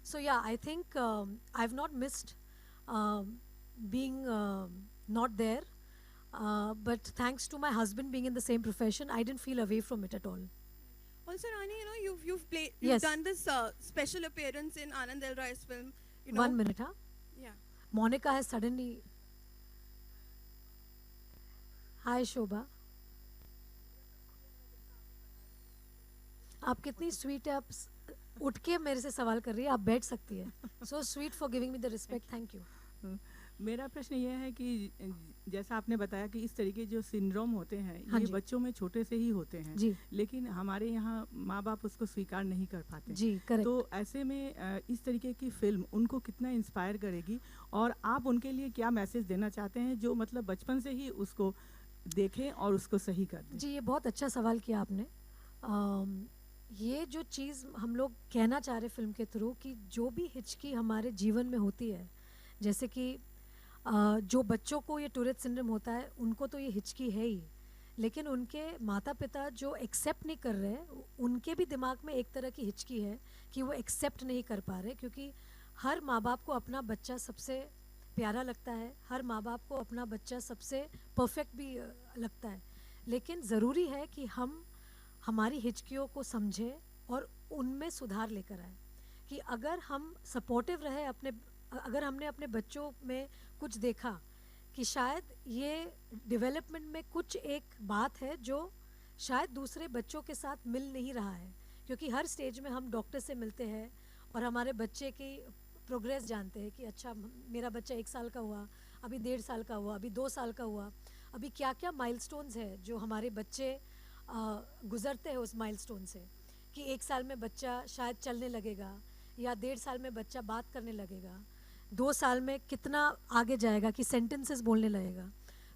So yeah, I think I've not missed being not there. But thanks to my husband being in the same profession, I didn't feel away from it at all. Also, Rani, you've Yes. done this special appearance in Anand El Rai's film. 1 minute, huh? Yeah. Monica has suddenly... Hi, Shobha. आप कितनी sweet है, आप उठ के मेरे से सवाल कर रही है, आप बैठ सकती है. So sweet for giving me the respect. Thank you. मेरा प्रश्न ये है कि जैसा आपने बताया कि इस तरीके जो सिंड्रोम होते हैं हाँ ये जी। बच्चों में छोटे से ही होते हैं, जी लेकिन हमारे यहाँ माँ बाप उसको स्वीकार नहीं कर पाते। जी करेक्ट। तो ऐसे में इस तरीके की फिल्म उनको कितना इंस्पायर करेगी और आप उनके लिए क्या मैसेज देना चाहते हैं जो मतलब बचपन से ही उसको देखें और उसको सही कर दें? जी ये बहुत अच्छा सवाल किया आपने। ये जो चीज़ हम लोग कहना चाह रहे फिल्म के थ्रू कि जो भी हिचकी हमारे जीवन में होती है, जैसे कि जो बच्चों को ये टूरेट सिंड्रोम होता है उनको तो ये हिचकी है ही, लेकिन उनके माता पिता जो एक्सेप्ट नहीं कर रहे उनके भी दिमाग में एक तरह की हिचकी है कि वो एक्सेप्ट नहीं कर पा रहे, क्योंकि हर माँ बाप को अपना बच्चा सबसे प्यारा लगता है, हर माँ बाप को अपना बच्चा सबसे परफेक्ट भी लगता है, लेकिन ज़रूरी है कि हम हमारी हिचकियों को समझें और उनमें सुधार लेकर आए। कि अगर हम सपोर्टिव रहे अगर हमने अपने बच्चों में कुछ देखा कि शायद ये डेवलपमेंट में कुछ एक बात है जो शायद दूसरे बच्चों के साथ मिल नहीं रहा है, क्योंकि हर स्टेज में हम डॉक्टर से मिलते हैं और हमारे बच्चे की प्रोग्रेस जानते हैं कि अच्छा मेरा बच्चा 1 साल का हुआ, अभी 1.5 साल का हुआ, अभी 2 साल का हुआ, अभी क्या क्या माइलस्टोन्स है जो हमारे बच्चे गुजरते हैं उस माइलस्टोन से, कि 1 साल में बच्चा शायद चलने लगेगा या 1.5 साल में बच्चा बात करने लगेगा, 2 साल में कितना आगे जाएगा कि सेंटेंसेस बोलने लगेगा।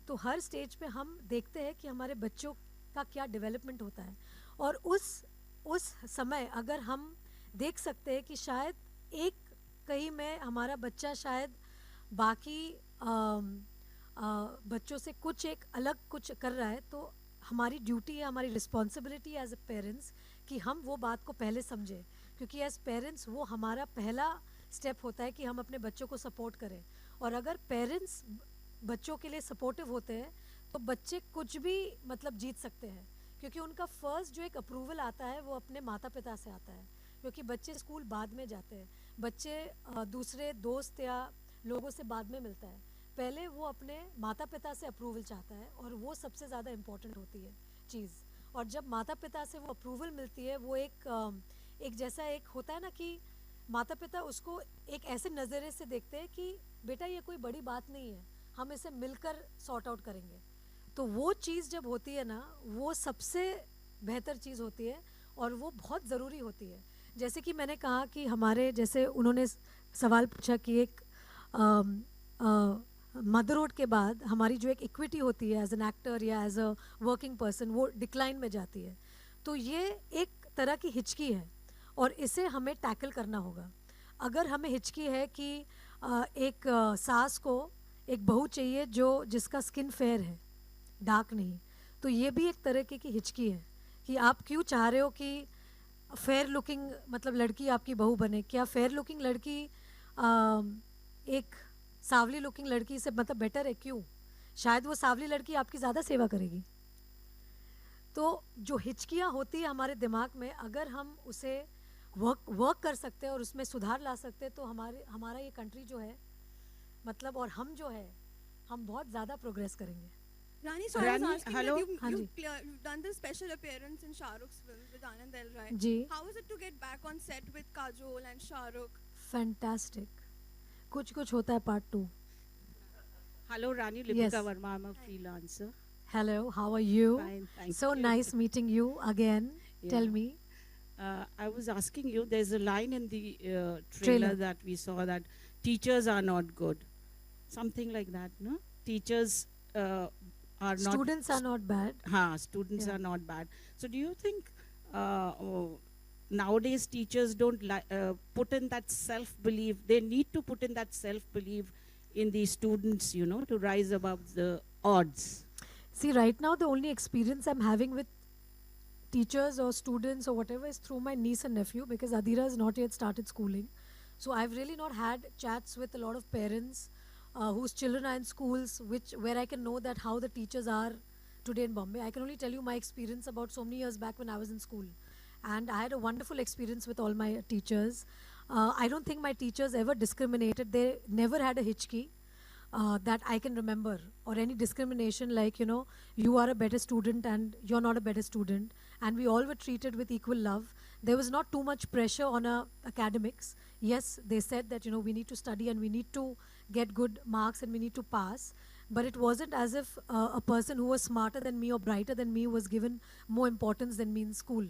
तो हर स्टेज पे हम देखते हैं कि हमारे बच्चों का क्या डेवलपमेंट होता है, और उस समय अगर हम देख सकते हैं कि शायद एक कहीं में हमारा बच्चा शायद बाकी बच्चों से कुछ एक अलग कुछ कर रहा है, तो हमारी ड्यूटी है, हमारी रिस्पॉन्सिबिलिटी एज ए पेरेंट्स कि हम वो बात को पहले समझें, क्योंकि एज पेरेंट्स वो हमारा पहला स्टेप होता है कि हम अपने बच्चों को सपोर्ट करें। और अगर पेरेंट्स बच्चों के लिए सपोर्टिव होते हैं तो बच्चे कुछ भी मतलब जीत सकते हैं, क्योंकि उनका फर्स्ट जो एक अप्रूवल आता है वो अपने माता पिता से आता है, क्योंकि बच्चे स्कूल बाद में जाते हैं, बच्चे दूसरे दोस्त या लोगों से बाद में मिलता है, पहले वो अपने माता पिता से अप्रूवल चाहता है, और वो सबसे ज़्यादा इम्पोर्टेंट होती है चीज़। और जब माता पिता से वो अप्रूवल मिलती है, वो एक जैसा एक होता है ना कि माता पिता उसको एक ऐसे नज़रिए से देखते हैं कि बेटा ये कोई बड़ी बात नहीं है, हम इसे मिलकर सॉर्ट आउट करेंगे। तो वो चीज़ जब होती है ना, वो सबसे बेहतर चीज़ होती है और वो बहुत ज़रूरी होती है। जैसे कि मैंने कहा कि हमारे जैसे उन्होंने सवाल पूछा कि एक मदरहुड के बाद हमारी जो एक इक्विटी होती है एज एन एक्टर या एज अ वर्किंग पर्सन, वो डिक्लाइन में जाती है। तो ये एक तरह की हिचकी है और इसे हमें टैकल करना होगा। अगर हमें हिचकी है कि एक सास को एक बहू चाहिए जिसका स्किन फेयर है, डार्क नहीं, तो ये भी एक तरह की हिचकी है कि आप क्यों चाह रहे हो कि फेयर लुकिंग मतलब लड़की आपकी बहू बने। क्या फेयर लुकिंग लड़की एक सावली लुकिंग लड़की से मतलब बेटर है? क्यों? शायद वो सावली लड़की आपकी ज़्यादा सेवा करेगी। तो जो हिचकियाँ होती है हमारे दिमाग में, अगर हम उसे वर्क कर सकते हैं और उसमें सुधार ला सकते हैं, तो हमारा ये कंट्री जो है मतलब और हम जो है हम बहुत ज़्यादा प्रोग्रेस करेंगे। Rani, so I was asking hello? that हाँ जी। you've done the special appearance in Shah Rukh's film with Anand L. Rai. Ji. How was it to get back on set with Kajol and Shah Rukh? Fantastic. कुछ होता है part 2. Hello, Rani. Lipika Yes. Verma. I'm a freelancer. Hello, how are you? Fine, thank So you. nice meeting you again. Tell Yeah. me. I was asking you, there's a line in the trailer Trailer. that we saw that teachers are not good. Something like that, no? Teachers are not... Students are not bad. Students Yeah. are not bad. So do you think nowadays teachers don't put in that self-belief? They need to put in that self-belief in the students, you know, to rise above the odds. See, right now the only experience I'm having with teachers or students or whatever is through my niece and nephew, because Adira has not yet started schooling. So I've really not had chats with a lot of parents whose children are in schools where I can know that how the teachers are today in Bombay. I can only tell you my experience about so many years back when I was in school. And I had a wonderful experience with all my teachers. I don't think my teachers ever discriminated. They never had a hitchkey that I can remember, or any discrimination like, you know, you are a better student and you're not a better student. And we all were treated with equal love. There was not too much pressure on academics. Yes, they said that, you know, we need to study and we need to get good marks and we need to pass. But it wasn't as if a person who was smarter than me or brighter than me was given more importance than me in school.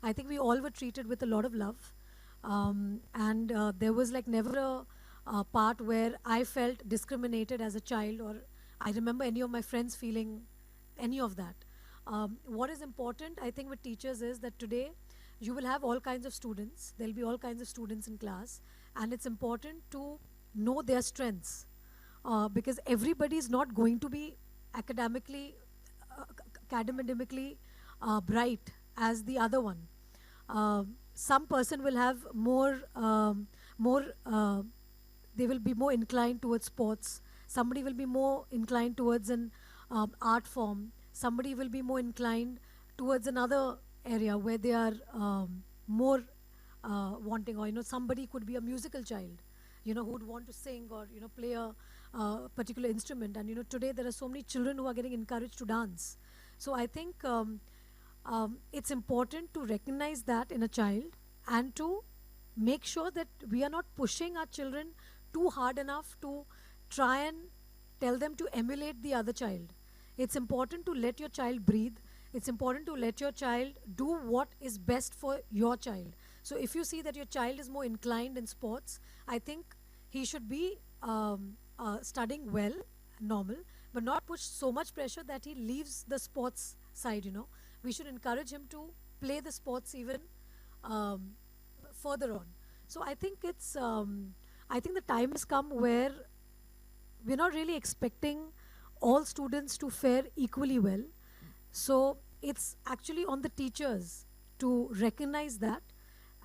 I think we all were treated with a lot of love. And there was like never a part where I felt discriminated as a child, or I remember any of my friends feeling any of that. What is important, I think, with teachers is that today you will have all kinds of students. There'll be all kinds of students in class, and it's important to know their strengths, because everybody is not going to be academically bright as the other one. Some person will have they will be more inclined towards sports. Somebody will be more inclined towards an art form. Somebody will be more inclined towards another area where they are more wanting, or somebody could be a musical child, who would want to sing or play a particular instrument. And today there are so many children who are getting encouraged to dance. So I think it's important to recognize that in a child, and to make sure that we are not pushing our children too hard enough to try and tell them to emulate the other child. It's important to let your child breathe. It's important to let your child do what is best for your child. So if you see that your child is more inclined in sports, I think he should be studying well, normal, but not push so much pressure that he leaves the sports side. We should encourage him to play the sports even further on. So I think I think the time has come where we're not really expecting all students to fare equally well. So it's actually on the teachers to recognize that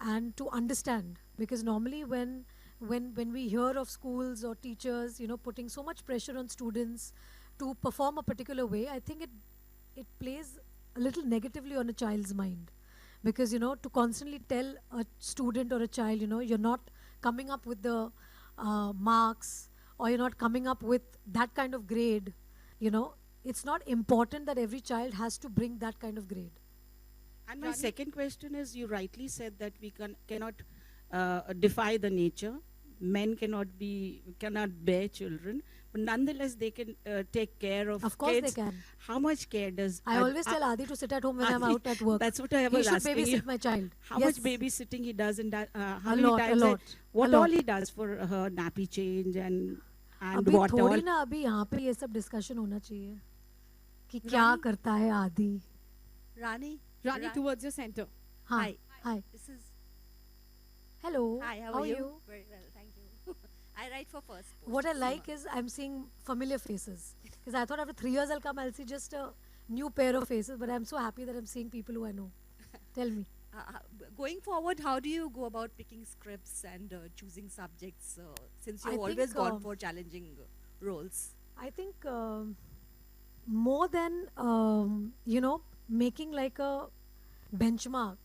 and to understand, because normally when we hear of schools or teachers, putting so much pressure on students to perform a particular way, I think it plays a little negatively on a child's mind. Because, to constantly tell a student or a child, you're not coming up with the marks, or you're not coming up with that kind of grade, it's not important that every child has to bring that kind of grade. And my second question is, you rightly said that we cannot defy the nature. Men cannot bear children, but nonetheless they can take care of kids. Of course they can. How much care does... I always tell Adi to sit at home when I'm out at work. That's what I was asking you. He should babysit my child. How much babysitting he does, and how many lot, times... a lot. What all he does for her nappy change and what all... थोड़ी ना अभी यहाँ पे ये सब discussion होना चाहिए कि क्या करता है आदि. Rani, towards your center. Hi. This is... Hello. Hi, how are you? Very well, thank you. I write for First Post. What I like is I'm seeing familiar faces. Because I thought after 3 years I'll come, I'll see just a new pair of faces. But I'm so happy that I'm seeing people who I know. Tell me. Going forward, how do you go about picking scripts and choosing subjects, since you've I always think, gone for challenging roles? I think more than, making like a benchmark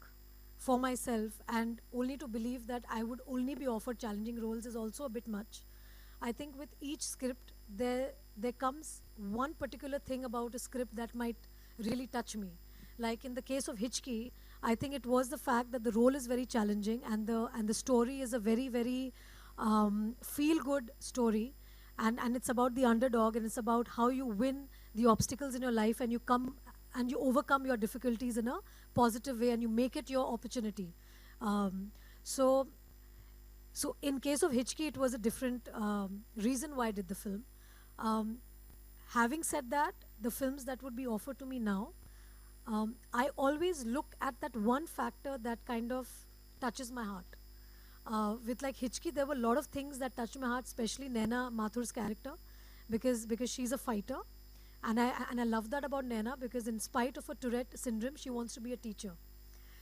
for myself and only to believe that I would only be offered challenging roles is also a bit much. I think with each script, there comes one particular thing about a script that might really touch me. Like in the case of Hichki, I think it was the fact that the role is very challenging, and the story is a very, very feel-good story, and it's about the underdog, and it's about how you win the obstacles in your life, and you overcome your difficulties in a positive way, and you make it your opportunity. So in case of Hichki, it was a different reason why I did the film. Having said that, the films that would be offered to me now, I always look at that one factor that kind of touches my heart. With like Hichki, there were a lot of things that touched my heart, especially Naina Mathur's character, because she's a fighter. And I love that about Naina, because in spite of her Tourette syndrome, she wants to be a teacher.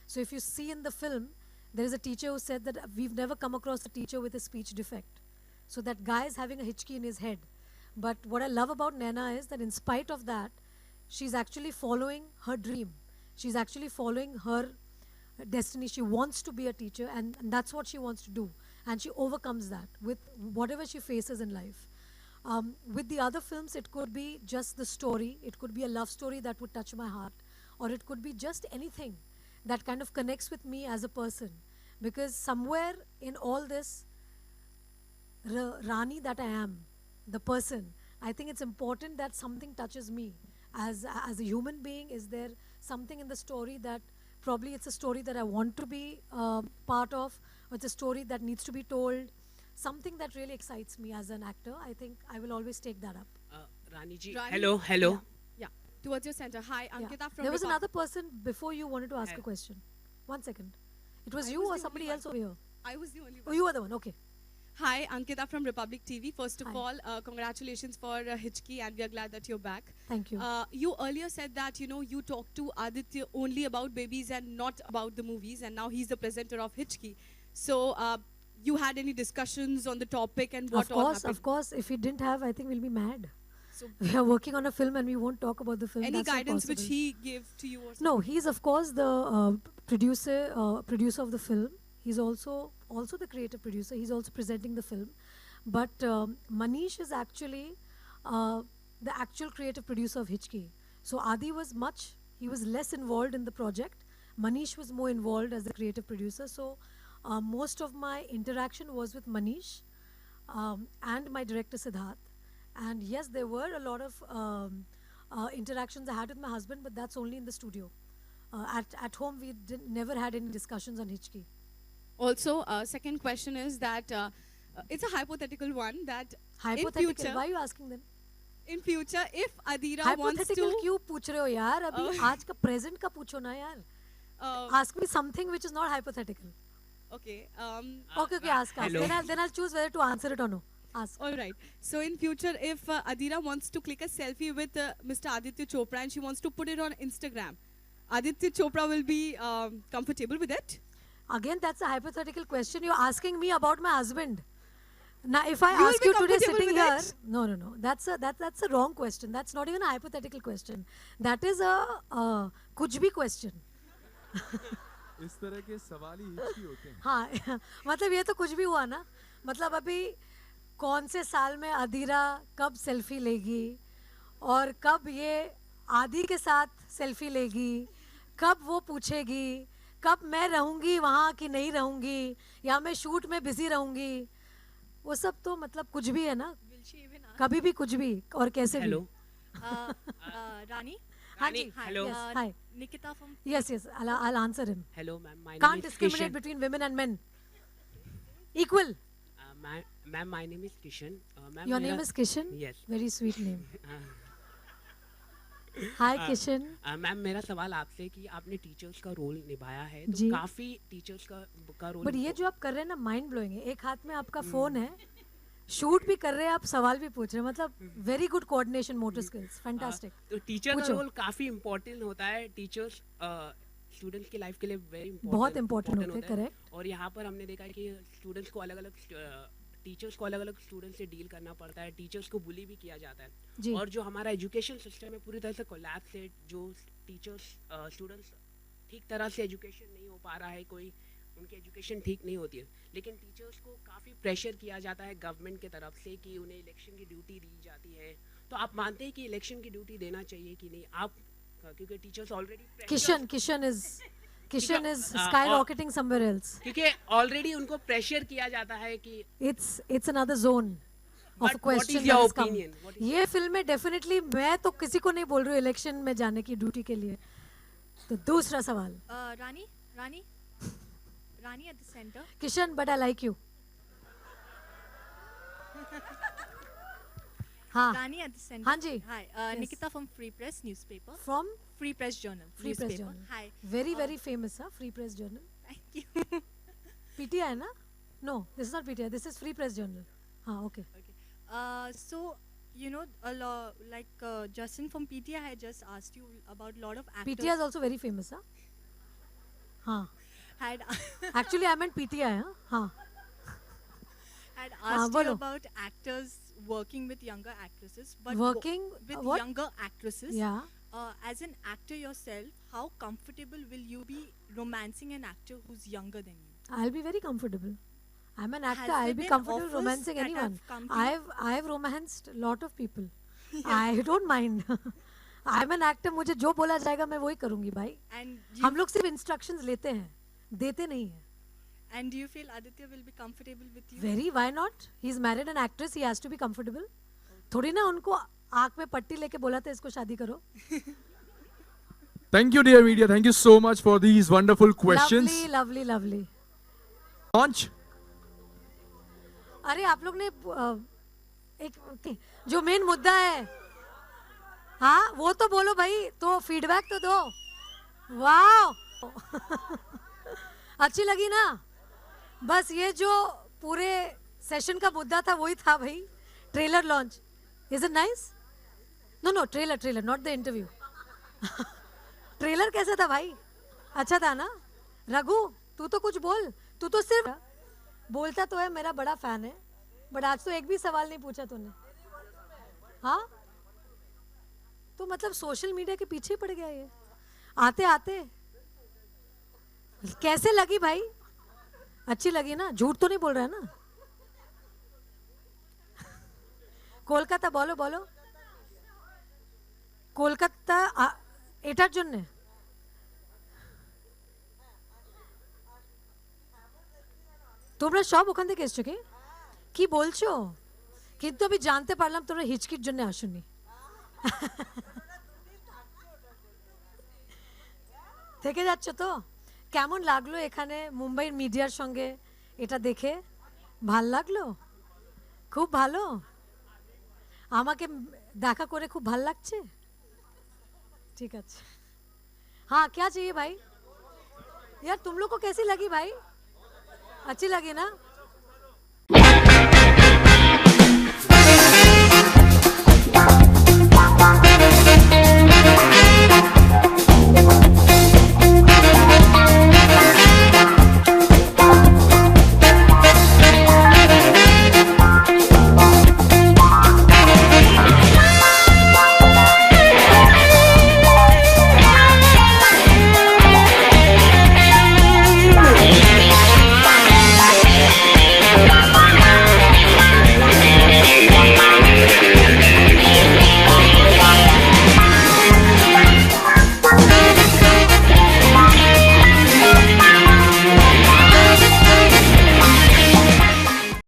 So if you see in the film, there is a teacher who said that we've never come across a teacher with a speech defect. So that guy is having a Hichki in his head. But what I love about Naina is that in spite of that, she's actually following her dream. She's actually following her destiny. She wants to be a teacher, and that's what she wants to do. And she overcomes that with whatever she faces in life. With the other films, it could be just the story. It could be a love story that would touch my heart. Or it could be just anything that kind of connects with me as a person. Because somewhere in all this, Rani that I am, the person, I think it's important that something touches me as a human being. Is there something in the story that probably it's a story that I want to be part of, or it's a story that needs to be told, something that really excites me as an actor. I think I will always take that up. Rani ji, Rani? hello. Yeah. Towards your center. Hi, Ankita from There was Repub- another person before you wanted to ask a question. 1 second. It was I you was or the somebody only else over here? I was the only Oh, one. you were the one. Okay. Hi, Ankita from Republic TV. First of Hi. all, congratulations for Hichki, and we are glad that you're back. Thank you. You earlier said that you talked to Aditya only about babies and not about the movies, and now he's the presenter of Hichki. So, you had any discussions on the topic and what all happened? Of course. If we didn't have, I think we'll be mad. So, We are working on a film and we won't talk about the film. any That's not guidance which possible. he gave to you? Or something? No, he's of course the producer of the film. He's also the creative producer. He's also presenting the film. But Manish is actually the actual creative producer of Hichki. So Adi was less involved in the project. Manish was more involved as the creative producer. So most of my interaction was with Manish and my director Siddharth. And yes, there were a lot of interactions I had with my husband, but that's only in the studio. At home, we never had any discussions on Hichki. Also, second question is that it's a hypothetical one that Hypothetical. in future, Why are you asking them? in future, if Adira wants Hypothetical to क्यों पूछ रहे हो यार? अभी आज का present का पूछो ना यार. Ask me something which is not hypothetical. Okay. Okay, ask. Hello. Then I'll choose whether to answer it or no. Ask. All right. So in future, if Adira wants to click a selfie with Mr. Aditya Chopra and she wants to put it on Instagram, Aditya Chopra will be comfortable with it? Again, that's a hypothetical question. You're asking me about my husband. Now, if I You will ask be you today comfortable sitting with here, it? no. That's a wrong question. That's not even a hypothetical question. That is a कुछ भी question. इस तरह के सवाल ही हिचकी होते हैं. हाँ मतलब ये तो कुछ भी हुआ ना. मतलब अभी कौन से साल में अदीरा कब सेल्फी लेगी और कब ये आदि के साथ सेल्फी लेगी, कब वो पूछेगी, कब मैं रहूंगी वहाँ कि नहीं रहूंगी, या मैं शूट में बिजी रहूंगी, वो सब तो मतलब कुछ भी है ना. कभी भी कुछ भी और कैसे भी. Hello. Rani? हाँ जी. Hello. Yes. Hi. Nikita from Yes. I'll answer him. Hello, ma'am. My name Can't is discriminate Kishan. between women and men. Equal. Ma'am, my name is Kishan. Ma'am, Your name is Kishan? Yes. Very sweet name. Hi Kishan. Ma'am मेरा सवाल आपसे कि आपने teachers का role निभाया है जी. तो काफी टीचर्स का रोल बट ये जो आप कर रहे हैं ना माइंड ब्लोइंग है. एक हाथ में आपका फोन है, शूट भी कर रहे हैं आप, सवाल भी पूछ रहे हैं. मतलब very good coordination, motor skills, fantastic. तो टीचर का पूछो. रोल काफी इम्पोर्टेंट होता है. टीचर्स स्टूडेंट्स की लाइफ के लिए वेरी बहुत important होते हैं, correct. और यहाँ पर हमने देखा है कि स्टूडेंट्स को अलग अलग टीचर्स को अलग अलग स्टूडेंट्स से डील करना पड़ता है. टीचर्स को बुली भी किया जाता जी. है. और जो हमारा एजुकेशन सिस्टम है पूरी तरह से कोलैप्स है. जो टीचर्स स्टूडेंट्स ठीक तरह से एजुकेशन नहीं हो पा रहा है, कोई उनकी एजुकेशन ठीक नहीं होती है. लेकिन टीचर्स को काफ़ी प्रेशर किया जाता है गवर्नमेंट की तरफ से कि उन्हें इलेक्शन की ड्यूटी दी जाती है. तो आप मानते हैं कि इलेक्शन की ड्यूटी देना चाहिए कि नहीं आप, क्योंकि teachers already Kishan is skyrocketing somewhere else. क्योंकि ऑलरेडी उनको प्रेशर किया जाता है कि It's another zone of But a what question is your that has come. opinion? What is ये फिल्म में डेफिनेटली मैं तो किसी को नहीं बोल रही हूँ इलेक्शन में जाने की ड्यूटी के लिए. तो दूसरा सवाल. Rani at the center. Kishan, but I like you. हाँ. Rani at the center. हाँ जी. Hi, Yes. Nikita from Free Press newspaper. From Free Press Journal. Free Press newspaper. Journal. Hi. Very famous, huh? Free Press Journal. Thank you. PTI है ना? No, this is not PTI. This is Free Press Journal. हाँ, okay. So, Justin from PTI had just asked you about a lot of actors. PTI is also very famous, huh? हाँ. Had Actually, I meant PTI, huh? हाँ. had asked you बोलो. about actors working with younger actresses, but Working with what? younger actresses. Yeah. As an actor yourself, how comfortable will you be romancing an actor who's younger than you? I'll be very comfortable. I'm an actor. Has I'll there be been comfortable offers romancing that anyone. have come to you? I've romanced a lot of people. I don't mind. I'm an actor. मुझे जो बोला जाएगा मैं वही करूँगी भाई. And हम लोग सिर्फ instructions लेते हैं, देते नहीं हैं. And do you feel Aditya will be comfortable with you? Very, why not? He's married an actress, he has to be comfortable. थोड़ी ना उनको आँख में पट्टी लेके बोला था इसको शादी करो. Thank you, dear media. Thank you so much for these wonderful questions. Lovely, lovely, lovely. Launch. अरे आप लोग ने एक जो मेन मुद्दा है, हाँ वो तो बोलो भाई, तो फीडबैक तो दो. वाह अच्छी लगी ना. बस ये जो पूरे सेशन का मुद्दा था वही था भाई. Trailer launch. Is it nice? No trailer not the interview. Trailer कैसा था भाई? अच्छा था ना? रघु तू तो कुछ बोल. तू तो सिर्फ बोलता तो है, मेरा बड़ा फैन है, बट आज तो एक भी सवाल नहीं पूछा तूने. हाँ तो मतलब सोशल मीडिया के पीछे पड़ गया ये आते आते. कैसे लगी भाई? अच्छी लगी ना? झूठ तो नहीं बोल रहा है ना? कोलकाता बोलो बोलो. कोलकाता এটার জন্য তোমরা সব ওখান থেকে এসছো কি বলছো? কিন্তু আমি জানতে পারলাম তোমরা হিচকির জন্য আসোনি. থেকে যাচ্ছ তো? কেমন লাগলো এখানে মুম্বাইয়ের মিডিয়ার সঙ্গে এটা দেখে? ভাল লাগলো? খুব ভালো? আমাকে দেখা করে খুব ভাল লাগছে? ठीक है. हाँ क्या चाहिए भाई? यार तुम लोग को कैसी लगी भाई? अच्छी लगी ना?